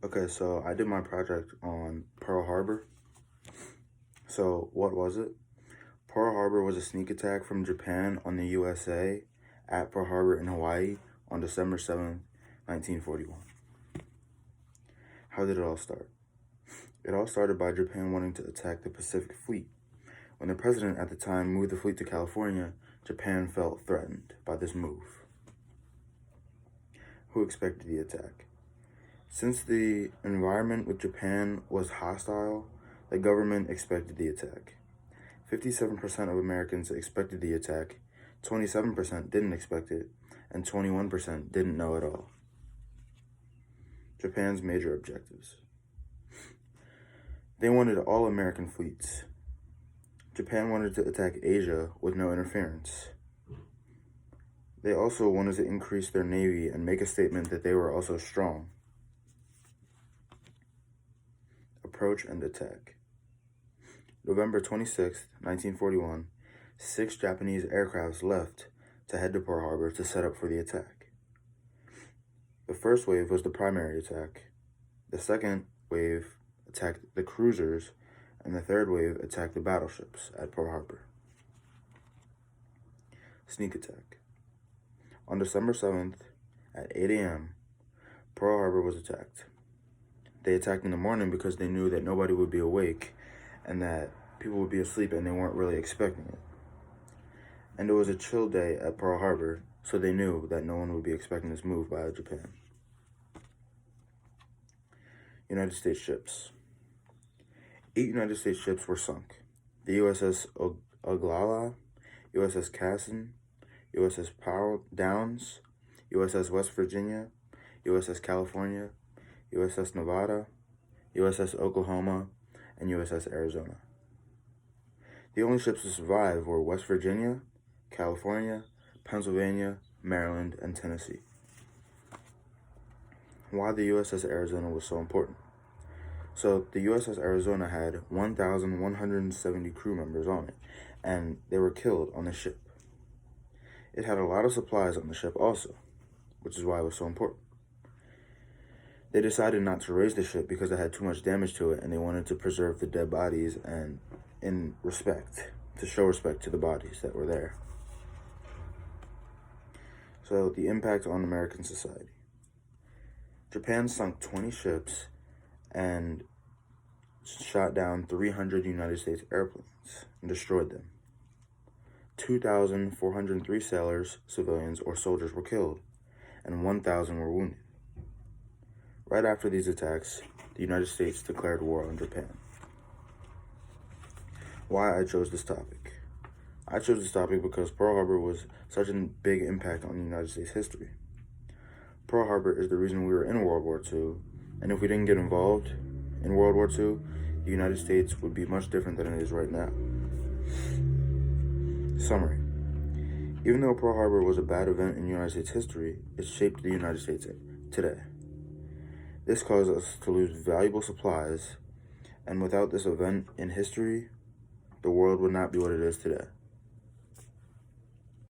Okay, so I did my project on Pearl Harbor. So what was it? Pearl Harbor was a sneak attack from Japan on the USA at Pearl Harbor in Hawaii on December 7th, 1941. How did it all start? It all started by Japan wanting to attack the Pacific Fleet. When the president at the time moved the fleet to California, Japan felt threatened by this move. Who expected the attack? Since the environment with Japan was hostile, the government expected the attack. 57% of Americans expected the attack, 27% didn't expect it, and 21% didn't know at all. Japan's major objectives. They wanted all American fleets. Japan wanted to attack Asia with no interference. They also wanted to increase their navy and make a statement that they were also strong. Approach and attack. November 26, 1941, 6 Japanese aircrafts left to head to Pearl Harbor to set up for the attack. The first wave was the primary attack. The second wave attacked the cruisers, and the third wave attacked the battleships at Pearl Harbor. Sneak attack. On December 7th at 8 a.m., Pearl Harbor was attacked. They attacked in the morning because they knew that nobody would be awake and that people would be asleep and they weren't really expecting it. And it was a chill day at Pearl Harbor, so they knew that no one would be expecting this move by Japan. United States ships. 8 United States ships were sunk. The USS Oglala, USS Cassin, USS Powell Downs, USS West Virginia, USS California, USS Nevada, USS Oklahoma, and USS Arizona. The only ships to survive were West Virginia, California, Pennsylvania, Maryland, and Tennessee. Why the USS Arizona was so important. So the USS Arizona had 1,170 crew members on it, and they were killed on the ship. It had a lot of supplies on the ship also, which is why it was so important. They decided not to raise the ship because it had too much damage to it, and they wanted to preserve the dead bodies and to show respect to the bodies that were there. So the impact on American society. Japan sunk 20 ships and shot down 300 United States airplanes and destroyed them. 2,403 sailors, civilians, or soldiers were killed, and 1,000 were wounded. Right after these attacks, the United States declared war on Japan. Why I chose this topic. I chose this topic because Pearl Harbor was such a big impact on the United States history. Pearl Harbor is the reason we were in World War II, and if we didn't get involved in World War II, the United States would be much different than it is right now. Summary. Even though Pearl Harbor was a bad event in United States history, it shaped the United States today. This caused us to lose valuable supplies, and without this event in history, the world would not be what it is today.